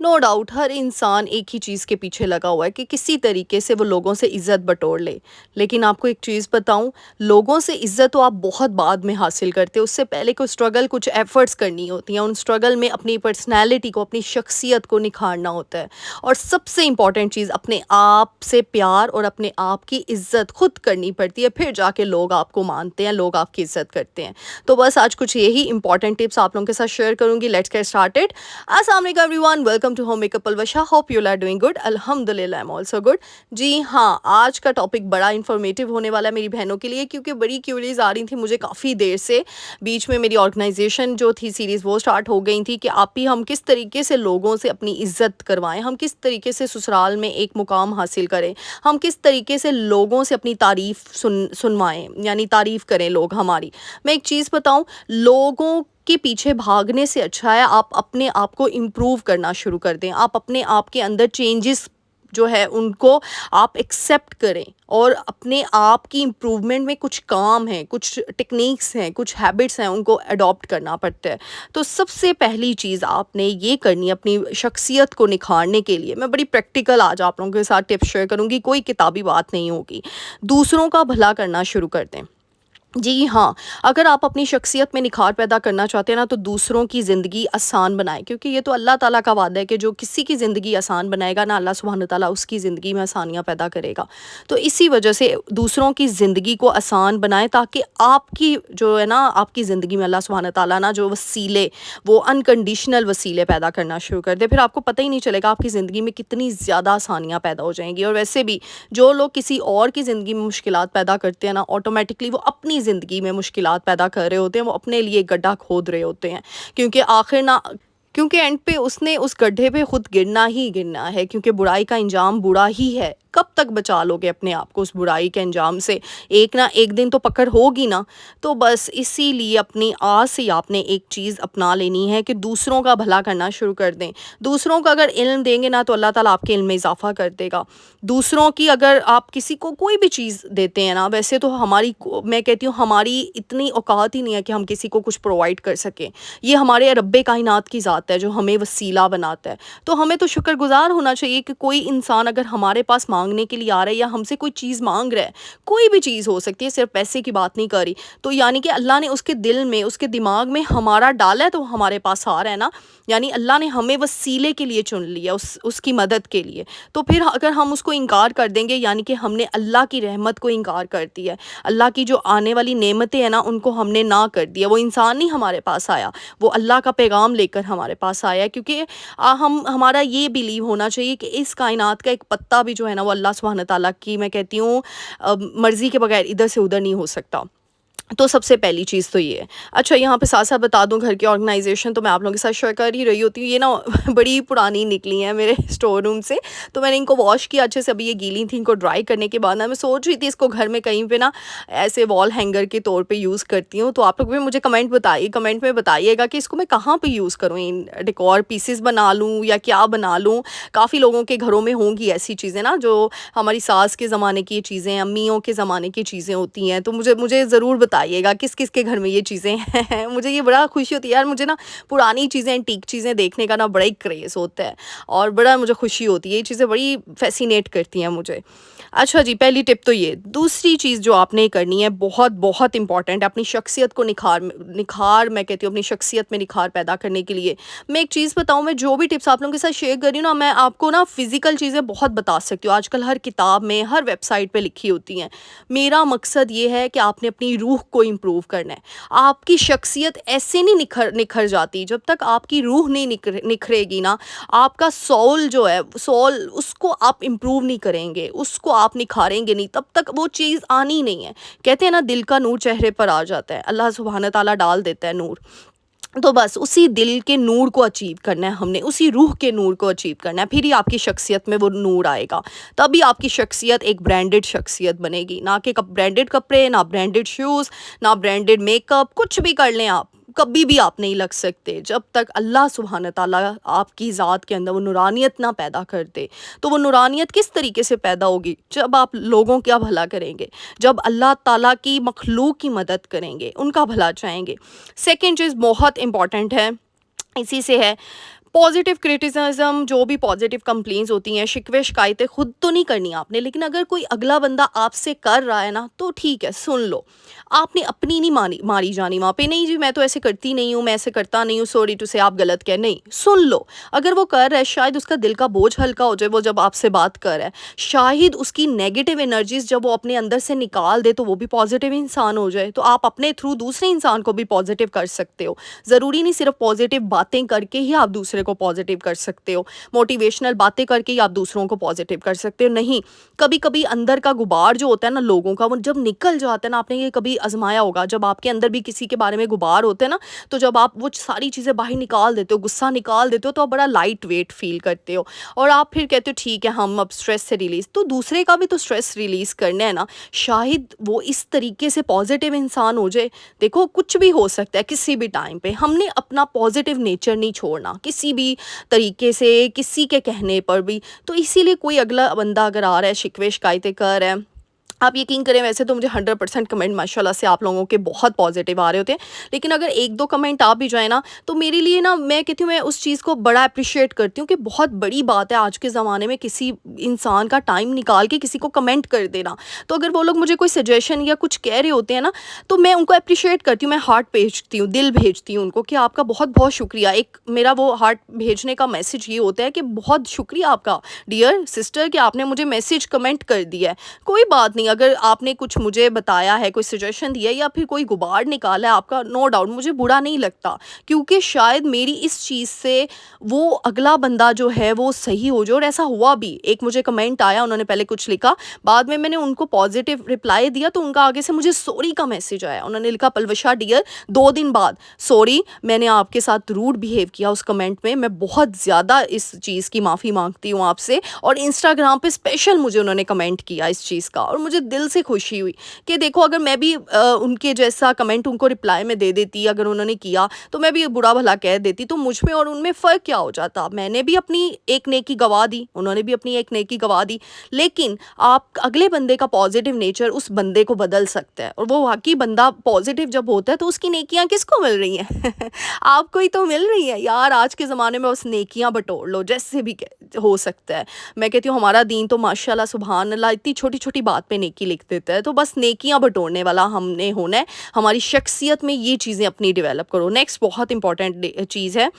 No doubt हर इंसान एक ही चीज़ के पीछे लगा हुआ है कि किसी तरीके से वो लोगों से इज़्ज़त बटोर ले। लेकिन आपको एक चीज़ बताऊँ, लोगों से इज़्ज़त तो आप बहुत बाद में हासिल करते हो, उससे पहले कुछ स्ट्रगल, कुछ एफ़र्ट्स करनी होती हैं। उन स्ट्रगल में अपनी पर्सनैलिटी को, अपनी शख्सियत को निखारना होता है। और सबसे इम्पॉर्टेंट चीज़, अपने आप से प्यार और अपने आप की इज़्ज़त खुद करनी पड़ती है, फिर जाके लोग आपको मानते हैं, लोग आपकी इज़्ज़त करते हैं। तो बस आज कुछ यही इंपॉर्टेंट टिप्स आप लोगों के साथ शेयर करूँगी। Let's get started. अस्सलाम वालेकुम everyone, welcome to home makeup Alwasha. Hope you are doing good. अल्हम्दुलिल्लाह आई एम आल्सो गुड। जी हाँ, आज का टॉपिक बड़ा इन्फॉर्मेटिव होने वाला है मेरी बहनों के लिए, क्योंकि बड़ी क्यूरीज आ रही थी मुझे काफ़ी देर से। बीच में मेरी ऑर्गेनाइजेशन जो थी सीरीज़ वो स्टार्ट हो गई थी कि आप ही हम किस तरीके से लोगों से अपनी इज़्ज़त करवाएं, हम किस तरीके से ससुराल में एक मुकाम हासिल करें, हम किस तरीके से लोगों से अपनी तारीफ़ सुनवाएं, यानी तारीफ़ करें लोग हमारी। मैं एक चीज़ बताऊं, लोगों के पीछे भागने से अच्छा है आप अपने आप को इम्प्रूव करना शुरू कर दें। आप अपने आप के अंदर चेंजेस जो है उनको आप एक्सेप्ट करें, और अपने आप की इम्प्रूवमेंट में कुछ काम है, कुछ टेक्निक्स हैं, कुछ हैबिट्स हैं, उनको अडॉप्ट करना पड़ता है। तो सबसे पहली चीज़ आपने ये करनी है अपनी शख्सियत को निखारने के लिए। मैं बड़ी प्रैक्टिकल आज आप लोगों के साथ टिप्स शेयर करूँगी, कोई किताबी बात नहीं होगी। दूसरों का भला करना शुरू कर दें। जी हाँ, अगर आप अपनी शख्सियत में निखार पैदा करना चाहते हैं ना, तो दूसरों की ज़िंदगी आसान बनाएँ, क्योंकि ये तो अल्लाह ताला का वादा है कि जो किसी की ज़िंदगी आसान बनाएगा ना, अल्लाह सुब्हान ताला उसकी ज़िंदगी में आसानियाँ पैदा करेगा। तो इसी वजह से दूसरों की ज़िंदगी को आसान बनाएँ, ताकि आपकी जो है ना, आपकी ज़िंदगी में अल्लाह सुब्हान ताला ना जो वसीले, वो अनकंडीशनल वसीले पैदा करना शुरू कर दे। फिर आपको पता ही नहीं चलेगा आपकी ज़िंदगी में कितनी ज़्यादा आसानियाँ पैदा हो जाएँगी। और वैसे भी जो लोग किसी और की ज़िंदगी में मुश्किलात पैदा करते हैं ना, ऑटोमेटिकली वो अपनी ज़िंदगी में मुश्किलात पैदा कर रहे होते हैं, वो अपने लिए गड्ढा खोद रहे होते हैं। क्योंकि आखिर ना, क्योंकि एंड पे उसने उस गड्ढे पे खुद गिरना ही गिरना है, क्योंकि बुराई का अंजाम बुरा ही है। कब तक बचा लोगे अपने आप को उस बुराई के अंजाम से? एक ना एक दिन तो पकड़ होगी ना। तो बस इसीलिए अपनी आज से आपने एक चीज़ अपना लेनी है कि दूसरों का भला करना शुरू कर दें। दूसरों को अगर इल्म देंगे ना, तो अल्लाह ताला आपके इल्म में इजाफा कर देगा। दूसरों की, अगर आप किसी को कोई भी चीज़ देते हैं ना, वैसे तो मैं कहती हूँ हमारी इतनी औकात ही नहीं है कि हम किसी को कुछ प्रोवाइड कर सकें। ये हमारे रब्बे कायनात की ज़ात है जो हमें वसीला बनाता है। तो हमें तो शुक्रगुजार होना चाहिए कि कोई इंसान अगर हमारे पास मांगने के लिए आ रहा है, या हमसे कोई चीज़ मांग रहा है, कोई भी चीज़ हो सकती है, सिर्फ पैसे की बात नहीं कर रही, तो यानी कि अल्लाह ने उसके दिल में, उसके दिमाग में हमारा डाला है, तो हमारे पास आ रहा है ना। यानी अल्लाह ने हमें वसीले के लिए चुन लिया, उसकी मदद के लिए। तो फिर अगर हम उसको इनकार कर देंगे, यानी कि हमने अल्लाह की रहमत को इनकार कर दिया है। अल्लाह की जो आने वाली नेमतें हैं ना, उनको हमने ना कर दिया। वो इंसान नहीं हमारे पास आया, वो अल्लाह का पैगाम लेकर हमारे पास आया है। क्योंकि हमारा ये बिलीव होना चाहिए कि इस कायनात का एक पत्ता भी जो है ना, वो अल्लाह सुब्हान ताला की, मैं कहती हूँ, मर्ज़ी के बगैर इधर से उधर नहीं हो सकता। तो सबसे पहली चीज़ तो ये है। अच्छा, यहाँ पे साथ-साथ बता दूँ, घर की ऑर्गेनाइज़ेशन तो मैं आप लोगों के साथ शेयर कर ही रही होती हूँ। ये ना बड़ी पुरानी निकली हैं मेरे स्टोर रूम से, तो मैंने इनको वॉश किया अच्छे से। अभी ये गीली थी, इनको ड्राई करने के बाद ना मैं सोच रही थी इसको घर में कहीं पे ना ऐसे वॉल हैंगर के तौर पे यूज़ करती हूँ। तो आप लोग भी मुझे कमेंट में बताइएगा कि इसको मैं कहाँ पे यूज़ करूँ, इन डेकोर पीसेस बना लूँ या क्या बना लूँ? काफ़ी लोगों के घरों में होंगी ऐसी चीज़ें ना, जो हमारी सास के ज़माने की चीज़ें, अम्मियों के ज़माने की चीज़ें होती हैं। तो मुझे ज़रूर बताइएगा किस किस के घर में ये चीज़ें हैं। मुझे ये बड़ा खुशी होती है यार, मुझे ना पुरानी चीज़ें, एंटीक चीज़ें देखने का ना बड़ा ही क्रेज़ होता है, और बड़ा मुझे खुशी होती है। ये चीज़ें बड़ी फैसिनेट करती हैं मुझे। अच्छा जी, पहली टिप तो ये। दूसरी चीज़ जो आपने करनी है, बहुत बहुत इंपॉर्टेंट है, अपनी शख्सियत को निखार मैं कहती हूँ, अपनी शख्सियत में निखार पैदा करने के लिए मैं एक चीज़ बताऊँ, मैं जो भी टिप्स आप लोगों के साथ शेयर कर रही हूँ ना, मैं आपको ना फिज़िकल चीज़ें बहुत बता सकती हूँ। आजकल हर किताब में, हर वेबसाइट पे लिखी होती हैं। मेरा मकसद ये है कि आपने अपनी रूह को इम्प्रूव करना है। आपकी शख्सियत ऐसे नहीं निखर जाती जब तक आपकी रूह नहीं निखरेगी ना। आपका सोल जो है, सोल, उसको आप इम्प्रूव नहीं करेंगे, उसको आप निखारेंगे नहीं, तब तक वो चीज़ आनी नहीं है। कहते हैं ना, दिल का नूर चेहरे पर आ जाता है, अल्लाह सुब्हान ताला डाल देता है नूर। तो बस उसी दिल के नूर को अचीव करना है हमने, उसी रूह के नूर को अचीव करना है, फिर ही आपकी शख्सियत में वो नूर आएगा। तभी आपकी शख्सियत एक ब्रांडेड शख्सियत बनेगी। ना कि ब्रांडेड कपड़े, ना ब्रांडेड शूज़, ना ब्रांडेड मेकअप, कुछ भी कर लें आप, कभी भी आप नहीं लग सकते जब तक अल्लाह सुब्हान ताला आपकी ज़ात के अंदर वो नूरानियत ना पैदा कर दे। तो वो नूरानियत किस तरीके से पैदा होगी? जब आप लोगों का भला करेंगे, जब अल्लाह ताला की मखलूक की मदद करेंगे, उनका भला चाहेंगे। सेकंड चीज़ बहुत इंपॉर्टेंट है, इसी से है, पॉजिटिव क्रिटिसिज्म, जो भी पॉजिटिव कंप्लेंट्स होती हैं, शिकवे शिकायतें खुद तो नहीं करनी आपने, लेकिन अगर कोई अगला बंदा आपसे कर रहा है ना, तो ठीक है, सुन लो। आपने अपनी नहीं मारी जानी वहाँ पे, नहीं जी मैं तो ऐसे करती नहीं हूँ, मैं ऐसे करता नहीं हूँ, सॉरी टू से आप गलत कह, नहीं, सुन लो। अगर वो कर रहा है, शायद उसका दिल का बोझ हल्का हो जाए, वो जब आपसे बात कर रहा है, शायद उसकी नेगेटिव एनर्जीज जब वो अपने अंदर से निकाल दे तो वो भी पॉजिटिव इंसान हो जाए। तो आप अपने थ्रू दूसरे इंसान को भी पॉजिटिव कर सकते हो। ज़रूरी नहीं सिर्फ पॉजिटिव बातें करके ही आप दूसरे को पॉजिटिव कर सकते हो, मोटिवेशनल बातें करके ही आप दूसरों को पॉजिटिव कर सकते हो, नहीं। कभी कभी अंदर का गुबार जो होता है ना लोगों का, वो जब निकल जाता है ना, आपने ये कभी आजमाया होगा, जब आपके अंदर भी किसी के बारे में गुबार होते हैं ना, तो जब आप वो सारी चीज़ें बाहर निकाल देते हो, गुस्सा निकाल देते हो, तो आप बड़ा लाइट वेट फील करते हो, और आप फिर कहते हो ठीक है हम अब स्ट्रेस से रिलीज़, तो दूसरे का भी तो स्ट्रेस रिलीज़ करना है ना, शायद वो इस तरीके से पॉजिटिव इंसान हो जाए। देखो कुछ भी हो सकता है किसी भी टाइम पे, हमने अपना पॉजिटिव नेचर नहीं छोड़ना किसी भी तरीके से, किसी के कहने पर भी। तो इसीलिए कोई अगला बंदा अगर आ रहा है, शिकवे शिकायतें कर रहा है, आप यकीन करें, वैसे तो मुझे 100% कमेंट माशाल्लाह से आप लोगों के बहुत पॉजिटिव आ रहे होते हैं, लेकिन अगर एक दो कमेंट आ भी जाए ना, तो मेरे लिए ना, मैं कहती हूँ मैं उस चीज़ को बड़ा अप्रिशिएट करती हूँ कि बहुत बड़ी बात है आज के ज़माने में किसी इंसान का टाइम निकाल के किसी को कमेंट कर देना। तो अगर वो लोग मुझे कोई सजेशन या कुछ कह रहे होते हैं ना, तो मैं उनको अप्रिशिएट करती हूँ, मैं हार्ट भेजती हूँ, दिल भेजती हूँ उनको कि आपका बहुत बहुत शुक्रिया। एक मेरा वो हार्ट भेजने का मैसेज ये होता है कि बहुत शुक्रिया आपका डियर सिस्टर कि आपने मुझे मैसेज कमेंट कर दिया है। कोई बात नहीं, अगर आपने कुछ मुझे बताया है, कोई सजेशन दिया है या फिर कोई गुबार निकाला है आपका, नो डाउट मुझे बुरा नहीं लगता, क्योंकि शायद मेरी इस चीज़ से वो अगला बंदा जो है वो सही हो जाए। और ऐसा हुआ भी, एक मुझे कमेंट आया, उन्होंने पहले कुछ लिखा, बाद में मैंने उनको पॉजिटिव रिप्लाई दिया, तो उनका आगे से मुझे सॉरी का मैसेज आया। उन्होंने लिखा पलवशा डियर, 2 दिन बाद सॉरी, मैंने आपके साथ रूड बिहेव किया उस कमेंट में, मैं बहुत ज़्यादा इस चीज़ की माफ़ी मांगती हूँ आपसे। और इंस्टाग्राम पे स्पेशल मुझे उन्होंने कमेंट किया इस चीज़ का, और मुझे दिल से खुशी हुई कि देखो अगर मैं भी उनके जैसा कमेंट उनको रिप्लाई में दे देती, अगर उन्होंने किया तो मैं भी बुरा भला कह देती, तो मुझ में और उनमें फ़र्क क्या हो जाता। मैंने भी अपनी एक नेकी गवा दी, उन्होंने भी अपनी एक नेकी गवा दी, लेकिन आप अगले बंदे का पॉजिटिव नेचर उस बंदे को बदल सकता है, और वो वाकई बंदा पॉजिटिव जब होता है तो उसकी नेकियां किसको मिल रही हैं आपको ही तो मिल रही है यार। आज के ज़माने में बस नेकियां बटोर लो जैसे भी हो सकता है। मैं कहती हूँ हमारा दीन तो माशाल्लाह सुभान अल्लाह इतनी छोटी छोटी बात पे नेकी लिख देता है, तो बस नेकियां बटोरने वाला हमने होना है। हमारी शख्सियत में ये चीज़ें अपनी डेवलप करो। नेक्स्ट बहुत इंपॉर्टेंट चीज़ है,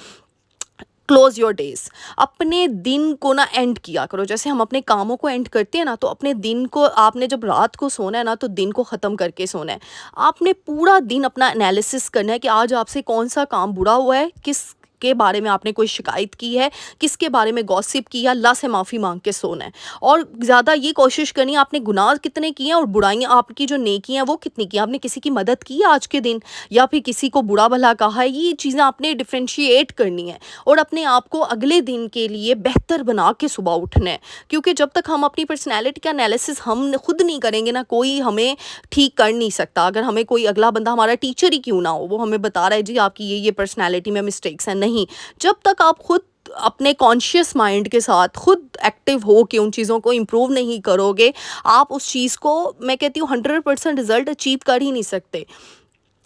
क्लोज योर डेज। अपने दिन को ना एंड किया करो, जैसे हम अपने कामों को एंड करते हैं ना, तो अपने दिन को, आपने जब रात को सोना है ना, तो दिन को ख़त्म करके सोना है। आपने पूरा दिन अपना एनालिसिस करना है कि आज आपसे कौन सा काम बुरा हुआ है, किस के बारे में आपने कोई शिकायत की है, किसके बारे में गॉसिप की है, अल्लाह से माफ़ी मांग के सोना है। और ज़्यादा ये कोशिश करनी है आपने गुनाह कितने किए हैं और बुराइयां आपकी जो नेकी हैं वो कितनी की, आपने किसी की मदद की है आज के दिन, या फिर किसी को बुरा भला कहा है, ये चीज़ें आपने डिफ्रेंशिएट करनी है और अपने आप को अगले दिन के लिए बेहतर बना के सुबह उठना है। क्योंकि जब तक हम अपनी पर्सनैलिटी का एनालिसिस हम खुद नहीं करेंगे ना, कोई हमें ठीक कर नहीं सकता। अगर हमें कोई अगला बंदा, हमारा टीचर ही क्यों ना हो, वो हमें बता रहा है जी आपकी ये पर्सनैलिटी में मिस्टेक्स हैं, नहीं, जब तक आप खुद अपने कॉन्शियस माइंड के साथ खुद एक्टिव हो के उन चीज़ों को इम्प्रूव नहीं करोगे, आप उस चीज़ को, मैं कहती हूँ 100% रिजल्ट अचीव कर ही नहीं सकते।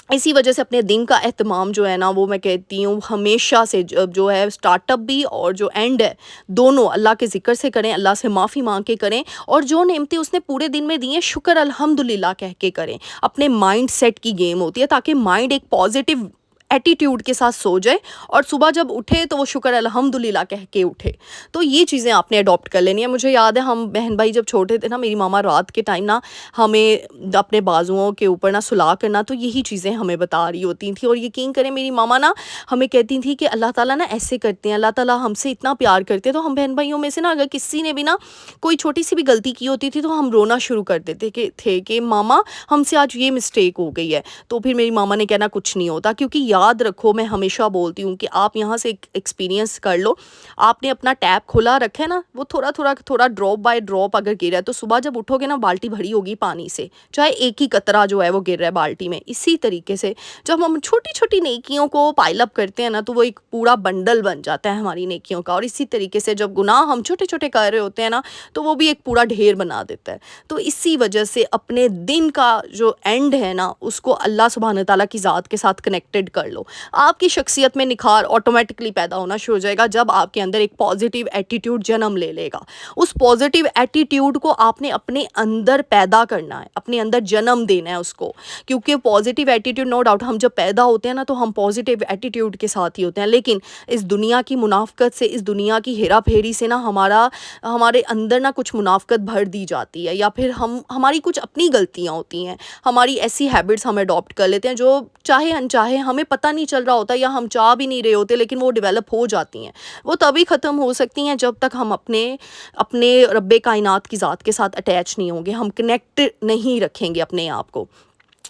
इसी वजह से अपने दिन का एहतमाम जो है ना, वो मैं कहती हूँ हमेशा से जो है, स्टार्टअप भी और जो एंड है, दोनों अल्लाह के ज़िक्र से करें, अल्लाह से माफ़ी मांग के करें, और जो नेमतें उसने पूरे दिन में दी हैं शुक्र अल्हम्दुलिल्लाह कह के करें। अपने माइंड सेट की गेम होती है, ताकि माइंड एक पॉजिटिव एटीट्यूड के साथ सो जाए और सुबह जब उठे तो वो शुक्र अल्हम्दुलिल्लाह कह के उठे। तो ये चीज़ें आपने अडॉप्ट कर लेनी है। मुझे याद है हम बहन भाई जब छोटे थे ना, मेरी मामा रात के टाइम ना हमें अपने बाजुओं के ऊपर ना सुला करना, तो यही चीज़ें हमें बता रही होती थी। और यकीन करें मेरी मामा ना हमें कहती थी कि अल्लाह ताला ना ऐसे करते हैं, अल्लाह ताला हमसे इतना प्यार करते हैं। तो हम बहन भाइयों में से ना अगर किसी ने भी ना कोई छोटी सी भी गलती की होती थी, तो हम रोना शुरू कर देते कि मामा हमसे आज ये मिस्टेक हो गई है। तो फिर मेरी मामा ने कहना कुछ नहीं होता, क्योंकि याद रखो, मैं हमेशा बोलती हूँ कि आप यहाँ से एक्सपीरियंस कर लो, आपने अपना टैप खुला रखा है ना, वो थोड़ा ड्रॉप बाय ड्रॉप अगर गिरा है, तो सुबह जब उठोगे ना बाल्टी भरी होगी पानी से, चाहे एक ही कतरा जो है वो गिर रहा है बाल्टी में। इसी तरीके से जब हम छोटी छोटी नेकियों को पाइलअप करते हैं ना, तो वो एक पूरा बंडल बन जाता है हमारी नेकियों का। और इसी तरीके से जब गुनाह हम छोटे छोटे कर रहे होते हैं ना, तो वो भी एक पूरा ढेर बना देता है। तो इसी वजह से अपने दिन का जो एंड है ना, उसको अल्लाह सुब्हान तआला की ज़ात के साथ कनेक्टेड कर کر لو. آپ کی شخصیت میں نکھار آٹومیٹکلی پیدا ہونا شروع ہو جائے گا جب آپ کے اندر ایک پازیٹیو ایٹیٹیوڈ جنم لے لے گا. اس پازیٹیو ایٹیٹیوڈ کو آپ نے اپنے اندر پیدا کرنا ہے, اپنے اندر جنم دینا ہے اس کو, کیونکہ پازیٹیو ایٹیٹیوڈ نو ڈاؤٹ ہم جب پیدا ہوتے ہیں نا تو ہم پازیٹیو ایٹیٹیوڈ کے ساتھ ہی ہوتے ہیں, لیکن اس دنیا کی منافقت سے, اس دنیا کی ہیرا پھیری سے نا ہمارے اندر نا کچھ منافقت بھر دی جاتی ہے, یا پھر ہماری کچھ اپنی غلطیاں ہوتی ہیں, ہماری ایسی ہیبٹس ہم اڈاپٹ کر لیتے ہیں جو چاہے انچاہے ہمیں پتہ نہیں چل رہا ہوتا یا ہم چاہ بھی نہیں رہے ہوتے, لیکن وہ ڈیولپ ہو جاتی ہیں. وہ تبھی ختم ہو سکتی ہیں جب تک ہم اپنے رب کائنات کی ذات کے ساتھ اٹیچ نہیں ہوں گے, ہم کنیکٹ نہیں رکھیں گے اپنے آپ کو.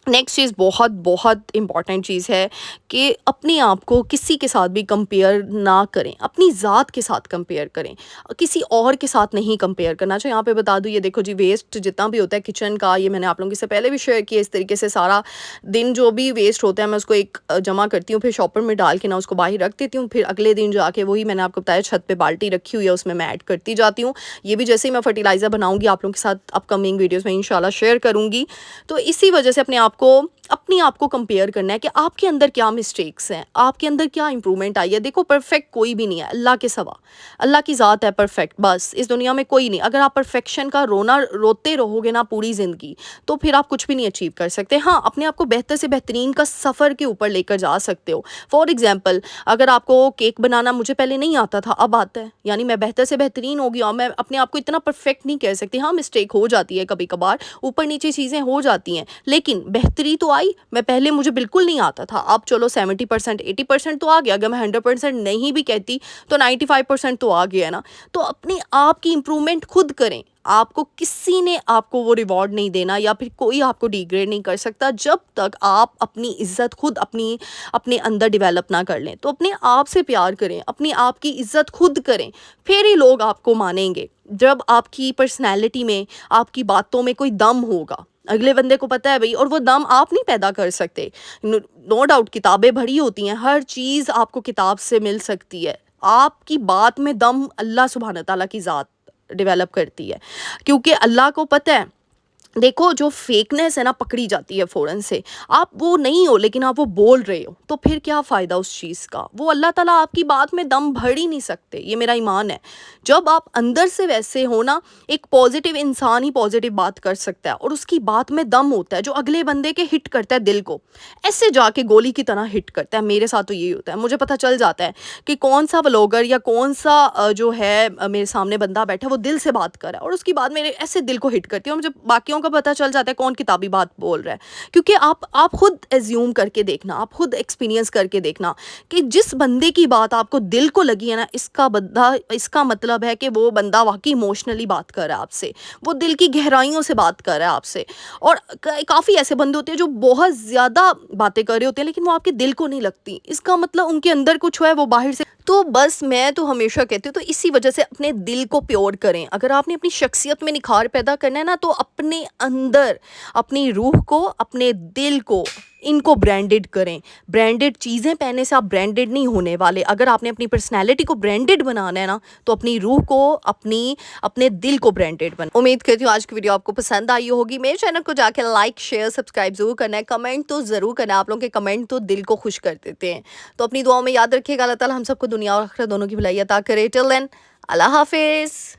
نیکسٹ چیز بہت بہت امپورٹنٹ چیز ہے کہ اپنے آپ کو کسی کے ساتھ بھی کمپیئر نہ کریں, اپنی ذات کے ساتھ کمپیئر کریں, کسی اور کے ساتھ نہیں کمپیئر کرنا چاہیے. یہاں پہ بتا دوں, یہ دیکھو جی, ویسٹ جتنا بھی ہوتا ہے کچن کا, یہ میں نے آپ لوگوں سے پہلے بھی شیئر کیا, اس طریقے سے سارا دن جو بھی ویسٹ ہوتا ہے میں اس کو ایک جمع کرتی ہوں, پھر شاپر میں ڈال کے نا اس کو باہر رکھ دیتی ہوں, پھر اگلے دن جا کے وہی میں نے آپ کو بتایا چھت پہ بالٹی رکھی ہوئی ہے اس میں ایڈ کرتی جاتی ہوں. یہ بھی جیسے ہی میں فرٹیلائزر بناؤں گی آپ لوگوں کے ساتھ اپ کمنگ ویڈیوز میں انشاءاللہ شیئر کروں گی. تو اسی وجہ سے اپنی آپ کو کمپیئر کرنا ہے کہ آپ کے اندر کیا مسٹیکس ہیں, آپ کے اندر کیا امپرومنٹ آئی ہے. دیکھو پرفیکٹ کوئی بھی نہیں ہے اللہ کے سوا, اللہ کی ذات ہے پرفیکٹ, بس اس دنیا میں کوئی نہیں. اگر آپ پرفیکشن کا روتے رہو گے نا پوری زندگی تو پھر آپ کچھ بھی نہیں اچیو کر سکتے. ہاں, اپنے آپ کو بہتر سے بہترین کا سفر کے اوپر لے کر جا سکتے ہو. فار ایگزامپل, اگر آپ کو کیک بنانا مجھے پہلے نہیں آتا تھا, اب آتا ہے, یعنی میں بہتر سے بہترین ہو گیا. میں اپنے آپ کو اتنا پرفیکٹ نہیں کہہ سکتی, ہاں مسٹیک ہو جاتی ہے کبھی کبھار, اوپر نیچے چیزیں ہو جاتی ہیں, لیکن بہتری تو آئی. میں پہلے مجھے بالکل نہیں آتا تھا, اب چلو 70% 80% تو آ گیا. اگر میں 100% نہیں بھی کہتی تو 95% تو آ گیا ہے نا. تو اپنے آپ کی امپرومنٹ خود کریں. آپ کو کسی نے آپ کو وہ ریوارڈ نہیں دینا, یا پھر کوئی آپ کو ڈیگریڈ نہیں کر سکتا جب تک آپ اپنی عزت خود اپنے اندر ڈیولپ نہ کر لیں. تو اپنے آپ سے پیار کریں, اپنی آپ کی عزت خود کریں, پھر ہی لوگ آپ کو مانیں گے. جب آپ کی پرسنالٹی میں, آپ کی باتوں میں کوئی دم ہوگا, اگلے بندے کو پتہ ہے بھائی, اور وہ دم آپ نہیں پیدا کر سکتے. نو ڈاؤٹ کتابیں بھری ہوتی ہیں, ہر چیز آپ کو کتاب سے مل سکتی ہے, آپ کی بات میں دم اللہ سبحانہ تعالیٰ کی ذات ڈیولپ کرتی ہے, کیونکہ اللہ کو پتہ ہے. دیکھو جو فیکنیس ہے نا پکڑی جاتی ہے فوراً سے, آپ وہ نہیں ہو لیکن آپ وہ بول رہے ہو, تو پھر کیا فائدہ اس چیز کا. وہ اللہ تعالیٰ آپ کی بات میں دم بھر ہی نہیں سکتے, یہ میرا ایمان ہے. جب آپ اندر سے ویسے ہو نا, ایک پازیٹیو انسان ہی پازیٹیو بات کر سکتا ہے, اور اس کی بات میں دم ہوتا ہے جو اگلے بندے کے ہٹ کرتا ہے دل کو, ایسے جا کے گولی کی طرح ہٹ کرتا ہے. میرے ساتھ تو یہی ہوتا ہے, مجھے پتہ چل جاتا ہے کہ کون سا ولاگر یا کون سا جو ہے میرے سامنے بندہ بیٹھا وہ دل سے بات کر رہا ہے, اور اس کی بات میرے ایسے دل کو ہٹ کرتی ہے, اور مجھے باقیوں کا پتہ چل جاتا ہے کون کتابی بات بول رہا ہے. کیونکہ آپ خود ایزیوم کر کے دیکھنا, آپ خود ایکسپیرینس کر کے دیکھنا کہ جس بندے کی بات آپ کو دل کو لگی ہے نا, اس کا مطلب ہے کہ وہ بندہ واقعی ایموشنلی بات کر رہا ہے آپ سے, وہ دل کی گہرائیوں سے بات کر رہا ہے آپ سے. اور کافی ایسے بندے ہوتے ہیں جو بہت زیادہ باتیں کر رہے ہوتے ہیں لیکن وہ آپ کے دل کو نہیں لگتی, اس کا مطلب ان کے اندر کچھ ہے, وہ باہر سے. تو بس میں تو ہمیشہ کہتی ہوں, تو اسی وجہ سے اپنے دل کو پیور کریں. اگر آپ نے اپنی شخصیت میں نکھار پیدا کرنا ہے نا, تو اپنے اندر اپنی روح کو, اپنے دل کو, ان کو برانڈڈ کریں. برانڈڈ چیزیں پہننے سے آپ برانڈڈ نہیں ہونے والے. اگر آپ نے اپنی پرسنالٹی کو برانڈڈ بنانا ہے نا, تو اپنی روح کو, اپنے دل کو برانڈڈ بنا. امید کرتی ہوں آج کی ویڈیو آپ کو پسند آئی ہوگی. میرے چینل کو جا کے لائک شیئر سبسکرائب ضرور کرنا ہے, کمنٹ تو ضرور کرنا ہے, آپ لوگوں کے کمنٹ تو دل کو خوش کر دیتے ہیں. تو اپنی دعاؤں میں یاد رکھیے گا, اللہ تعالیٰ ہم سب کو دنیا اور آخرت دونوں کی بھلائی عطا کرے. ٹل دین, اللہ حافظ.